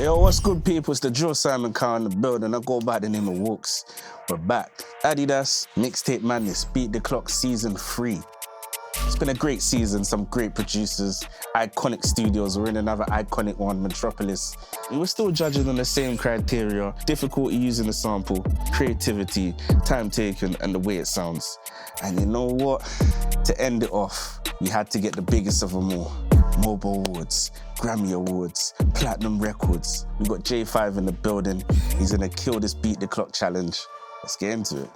Yo, what's good, people? It's the Joe Simon car in the building. I go by the name of Walkz. We're back. Adidas, Mixtape Madness, Beat the Clock Season 3. It's been a great season, some great producers, iconic studios. We're in another iconic one, Metropolis. We were still judging on the same criteria: difficulty using the sample, creativity, time taken, and the way it sounds. And you know what? To end it off, we had to get the biggest of them all. Mobile Awards, Grammy Awards, Platinum Records. We got Jae5 in the building. He's gonna kill this Beat the Clock challenge. Let's get into it.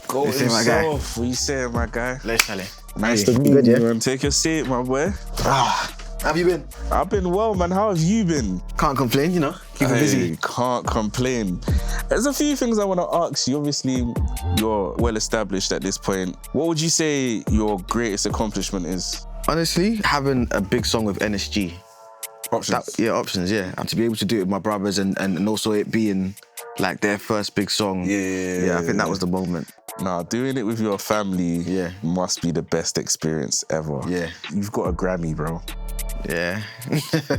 Go himself. What you saying, my guy? Let's tell it. Nice to meet you, man. Take your seat, my boy. How have you been? I've been well, man. How have you been? Can't complain, you know. Keeping busy. Can't complain. There's a few things I want to ask you. Obviously, you're well established at this point. What would you say your greatest accomplishment is? Honestly, having a big song with NSG. Options? Options, yeah. And to be able to do it with my brothers and also it being like their first big song. Yeah, I think that was the moment. Nah, doing it with your family must be the best experience ever. Yeah. You've got a Grammy, bro. Yeah.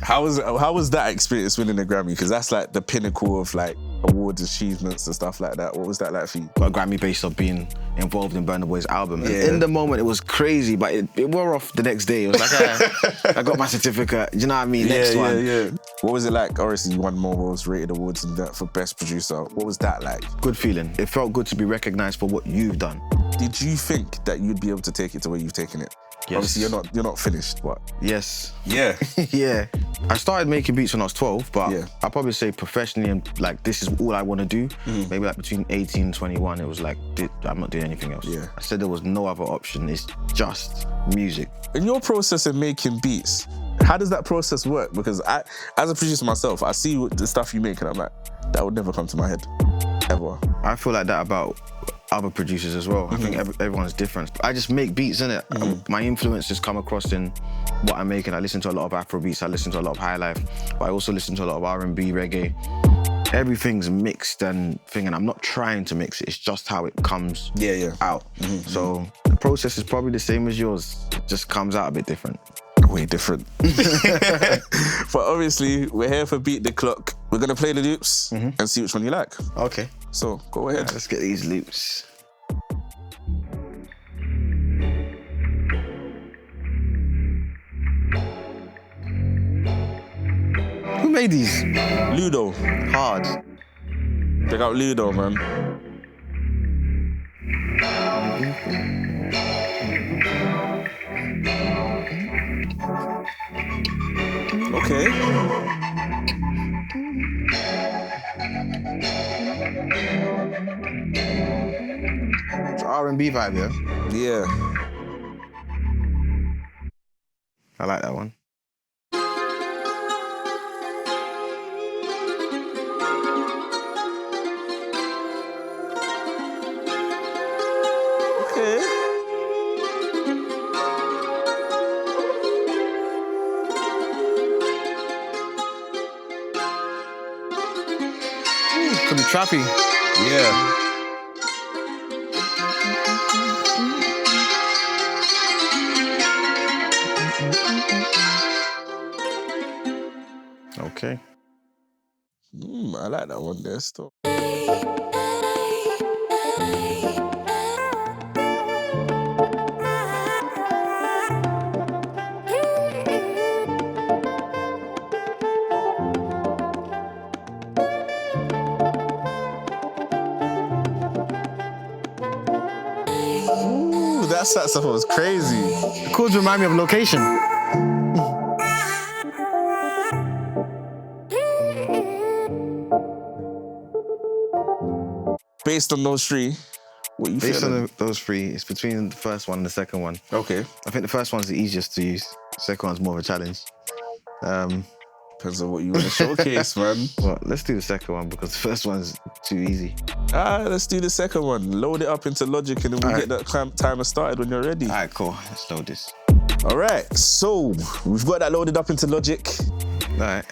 How was that experience winning a Grammy? Because that's like the pinnacle of like awards, achievements and stuff like that. What was that like for you? Got a Grammy based on being involved in Burna Boy's album. And in the moment, it was crazy, but it wore off the next day. It was like, I got my certificate. Do you know what I mean? Next one. Yeah. What was it like? Obviously, you won more World's Rated Awards and that for Best Producer. What was that like? Good feeling. It felt good to be recognized for what you've done. Did you think that you'd be able to take it to where you've taken it? Yes. Obviously, you're not finished, but... Yes. Yeah. Yeah. I started making beats when I was 12, but I'd probably say professionally and like this is all I want to do. Maybe like between 18 and 21, it was like, I'm not doing anything else. Yeah. I said there was no other option. It's just music. In your process of making beats, how does that process work? Because I, as a producer myself, I see the stuff you make and I'm like, that would never come to my head, ever. I feel like that about other producers as well. I think everyone's different. I just make beats, innit? My influence just come across in what I'm making. I listen to a lot of Afro beats, I listen to a lot of high life, but I also listen to a lot of R&B, reggae. Everything's mixed and I'm not trying to mix it, it's just how it comes out. So the process is probably the same as yours, it just comes out a bit different. Way different. But obviously, we're here for Beat the Clock. We're gonna play the loops and see which one you like. Okay. So, go ahead. Let's get these loops. Who made these? Ludo. Hard. Check out Ludo, man. Okay. It's R&B vibe, yeah? Yeah. I like that one. Okay. Could be trappy. Yeah. Okay. I like that one there still. Ooh, that saxophone was crazy. The chords remind me of Location. Based on those three, what you Based feeling? on those three, it's between the first one and the second one. Okay. I think the first one's the easiest to use. The second one's more of a challenge. Depends on what you want to showcase, man. Well, let's do the second one because the first one's too easy. Let's do the second one. Load it up into Logic and then we'll get that timer started when you're ready. All right, cool. Let's load this. All right, so we've got that loaded up into Logic. All right.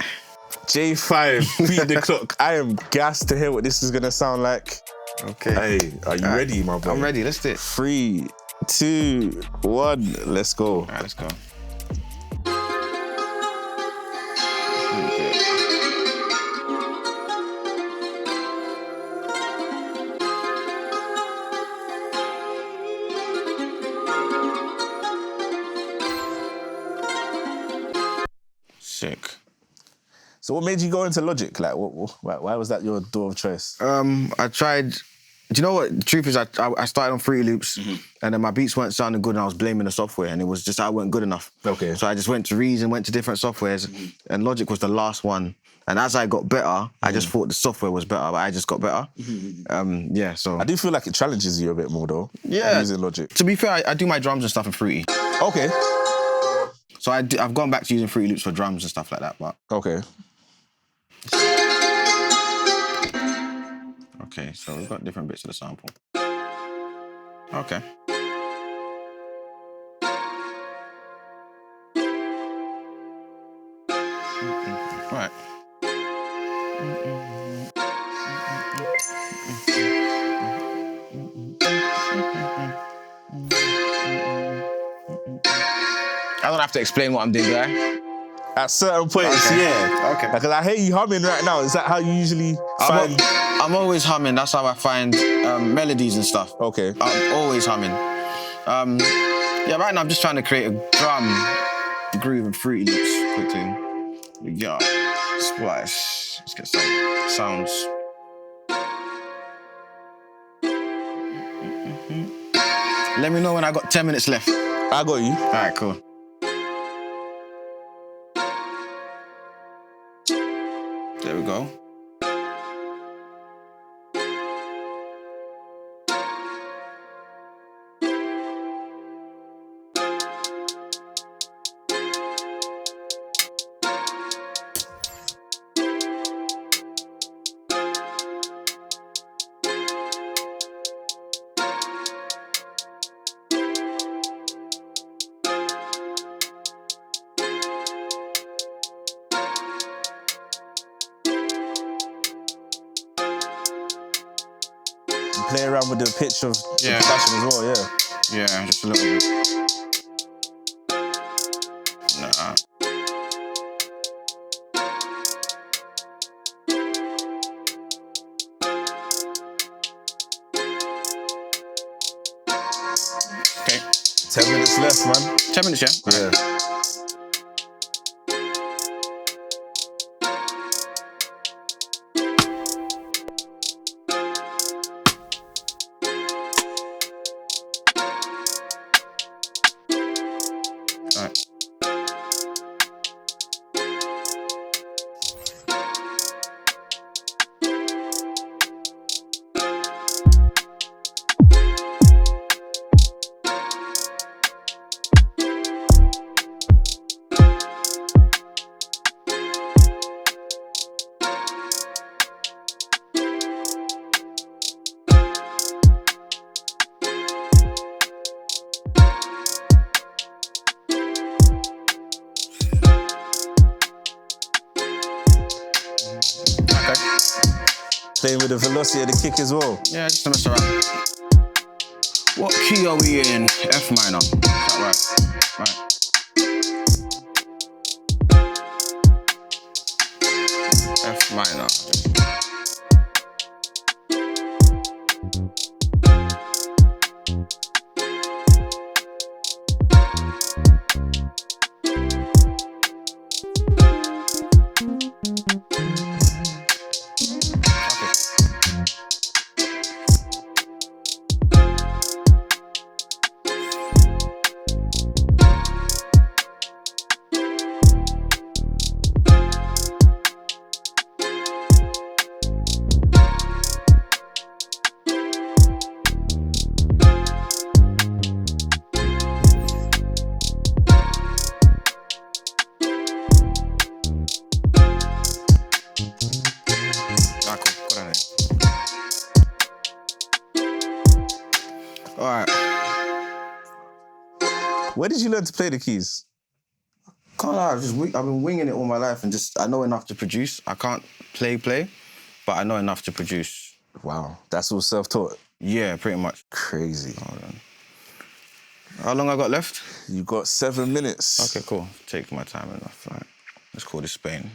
Jae5, Beat the Clock. I am gassed to hear what this is going to sound like. Okay. Hey, are you ready, my boy? I'm ready. Let's do it. 3, 2, 1, let's go. All right, let's go. So what made you go into Logic? Like, why was that your door of choice? I tried. Do you know what? The truth is, I started on Fruity Loops, and then my beats weren't sounding good, and I was blaming the software, and it was just I weren't good enough. Okay. So I just went to Reason, went to different softwares, and Logic was the last one. And as I got better, I just thought the software was better, but I just got better. Yeah, so... I do feel like it challenges you a bit more, though. Yeah. Using Logic. To be fair, I do my drums and stuff in Fruity. Okay. So I've gone back to using Fruity Loops for drums and stuff like that, but... Okay. Okay, so we've got different bits of the sample. Okay. Right. I don't have to explain what I'm doing, do I? At certain points, yeah. Okay. Because I hear you humming right now. Is that how you usually find... I'm always humming. That's how I find melodies and stuff. Okay. I'm always humming. Yeah, right now I'm just trying to create a drum groove and Fruity Loops quickly. Yeah, splash. Let's get some sounds. Let me know when I got 10 minutes left. I got you. All right, cool. There we go. Play around with the pitch of the percussion as well, yeah. Yeah, just a little bit. Nah. Okay. 10 minutes left, man. 10 minutes, yeah? Yeah. Playing with the velocity of the kick as well. Yeah, just to mess around. What key are we in? F minor. Is that right? Right. F minor. All right. Where did you learn to play the keys? Can't lie, I've been winging it all my life and I know enough to produce. I can't play, but I know enough to produce. Wow, that's all self-taught? Yeah, pretty much. Crazy. Hold on. How long I got left? You got 7 minutes. Okay, cool. Take my time enough. Right. Let's call this Spain.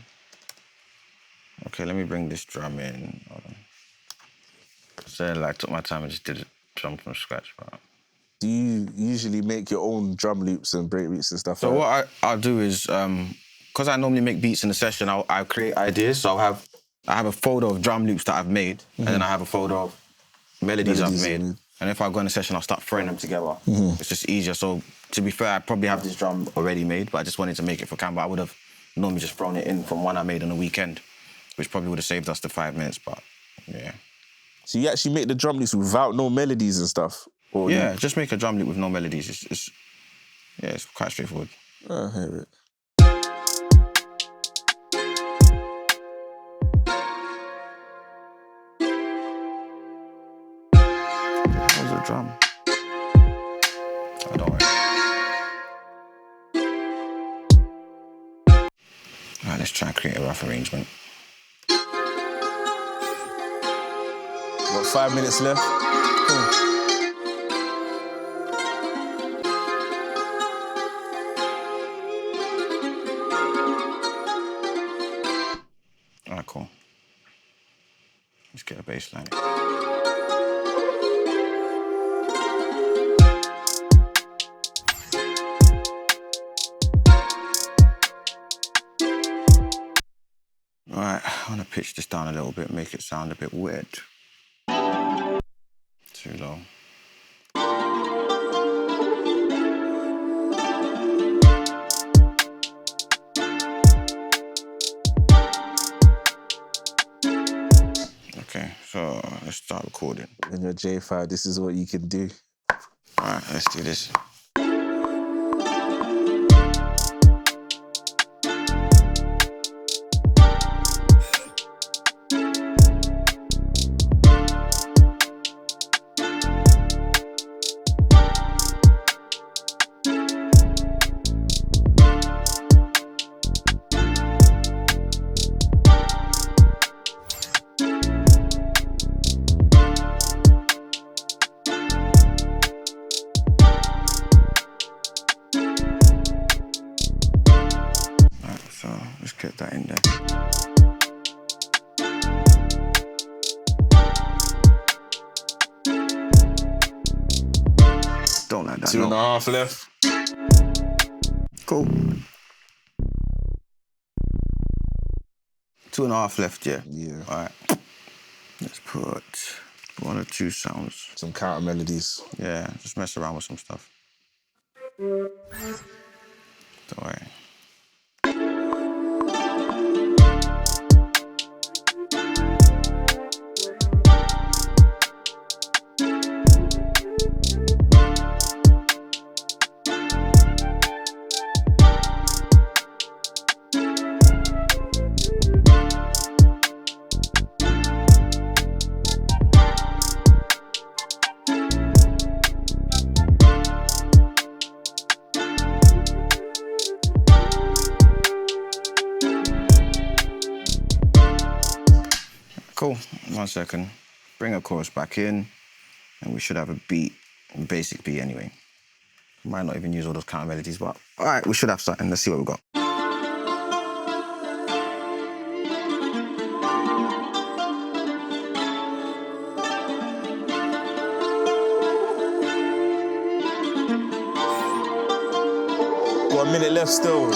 Okay, let me bring this drum in. Hold on. So I took my time and just did it drum from scratch, bro. Do you usually make your own drum loops and breakbeats and stuff? So what I'll do is because I normally make beats in the session, I create ideas. So I have a folder of drum loops that I've made, and then I have a folder of melodies I've made. And if I go in a session, I'll start throwing them together. It's just easier. So to be fair, I probably have this drum already made, but I just wanted to make it for Canva. I would have normally just thrown it in from one I made on the weekend, which probably would have saved us the 5 minutes, but yeah. So you actually make the drum loops without no melodies and stuff? Or Yeah, just make a drum loop with no melodies. It's quite straightforward. I hear it. That was a drum. Oh, don't worry. All right, let's try and create a rough arrangement. Got 5 minutes left. Cool. All right, cool. Let's get a bass line. All right, I want to pitch this down a little bit, make it sound a bit weird. Too low. Okay, so let's start recording. When you're Jae5, this is what you can do. All right, let's do this. So let's get that in there. Don't like that. 2.5 left. Cool. 2.5 left, yeah. Yeah. All right. Let's put 1 or 2 sounds. Some counter melodies. Yeah, just mess around with some stuff. Don't worry. Cool, 1 second. Bring a chorus back in, and we should have a beat, a basic beat anyway. Might not even use all those counter melodies, but all right, we should have something. Let's see what we got. Got a minute left still.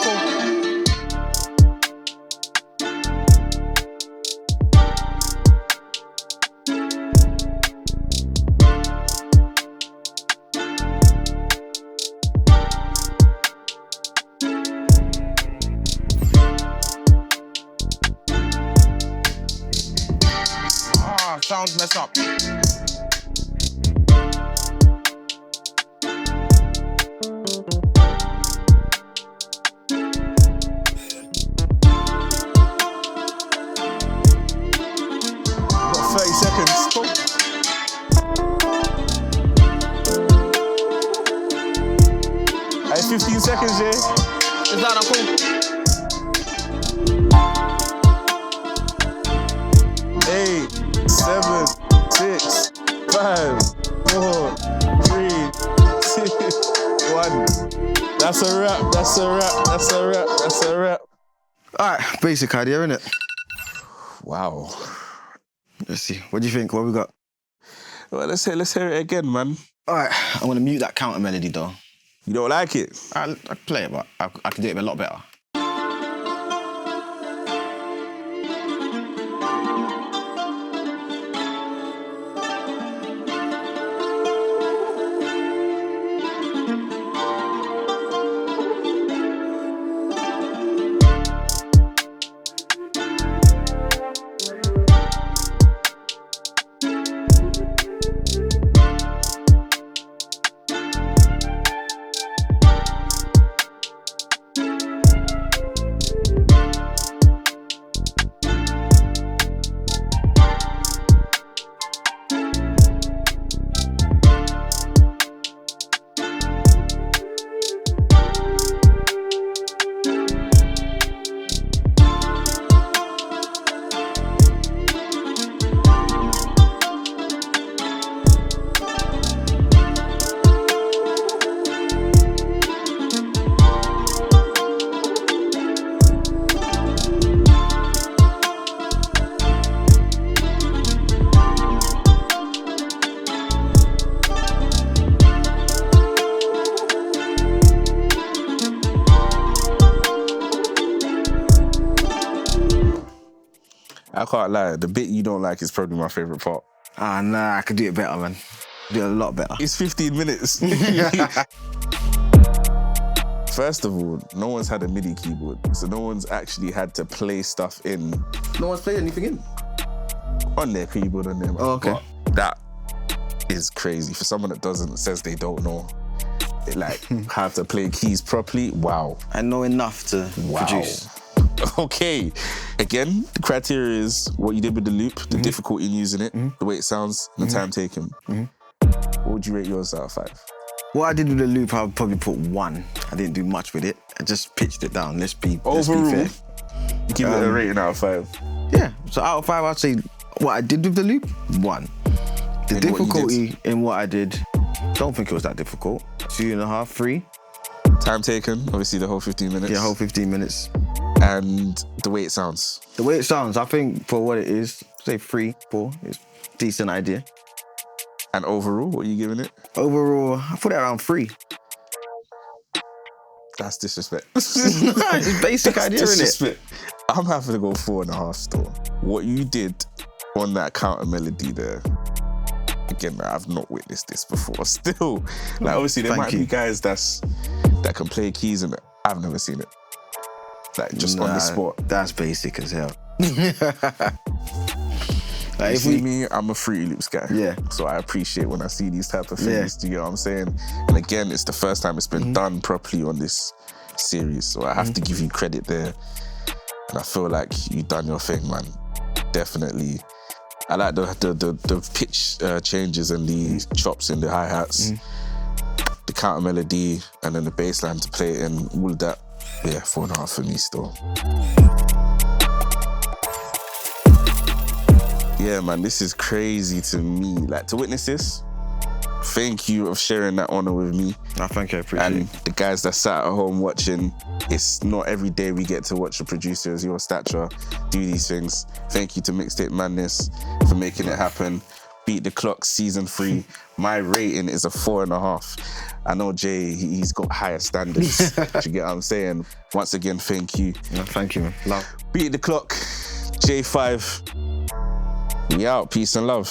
Sounds messed up. Got 30 seconds. Hey, 15 seconds, yeah? Is that cool? 8, 7, 6, 5, 4, 3, 2, 1. That's a wrap, that's a wrap, that's a wrap, that's a wrap. All right, basic idea, innit? Wow. Let's see. What do you think? What we got? Well, let's hear it again, man. All right, I'm gonna mute that counter melody though. You don't like it? I play it, but I can do it a lot better. can't lie. The bit you don't like is probably my favourite part. Ah, nah, I could do it better, man. Do it a lot better. It's 15 minutes. First of all, no one's had a MIDI keyboard, so no one's actually had to play stuff in. No one's played anything in? On their keyboard, on there. Oh, okay. But that is crazy. For someone that says they don't know, they like have to play keys properly. Wow. I know enough to produce. Okay. Again, the criteria is what you did with the loop, the difficulty in using it, the way it sounds, the time taken. What would you rate yours out of 5? What I did with the loop, I would probably put 1. I didn't do much with it. I just pitched it down. Let's be fair. Give it a rating out of 5. Yeah. So out of 5, I'd say what I did with the loop, 1. The difficulty in what I did, don't think it was that difficult. 2.5, 3. Time taken, obviously the whole 15 minutes. Yeah, whole 15 minutes. And the way it sounds. The way it sounds, I think for what it is, say 3, 4, it's a decent idea. And overall, what are you giving it? Overall, I put it around 3. That's disrespect. It's basic idea, isn't it? I'm happy to go 4.5 still. What you did on that counter melody there, again, I've not witnessed this before. Still, like obviously there might be guys that can play keys and I've never seen it. Like just on the spot. That's basic as hell. Like, if you see me, I'm a Fruity Loops guy. Yeah. So I appreciate when I see these type of things, do you know what I'm saying? And again, it's the first time it's been done properly on this series, so I have to give you credit there. And I feel like you done your thing, man. Definitely. I like the pitch changes and the chops in the hi-hats, the counter melody, and then the bass line to play it in, all of that. Yeah, 4.5 for me still. Yeah, man, this is crazy to me. Like, to witness this, thank you of sharing that honor with me. Thank you, I appreciate it. And the guys that sat at home watching, it's not every day we get to watch a producer of your stature do these things. Thank you to Mixtape Madness for making it happen. Beat the Clock Season 3. My rating is a 4.5. I know Jay, he's got higher standards. Do you get what I'm saying? Once again, thank you. No, thank you, man. Love. Beat the Clock, Jae5. We out. Peace and love.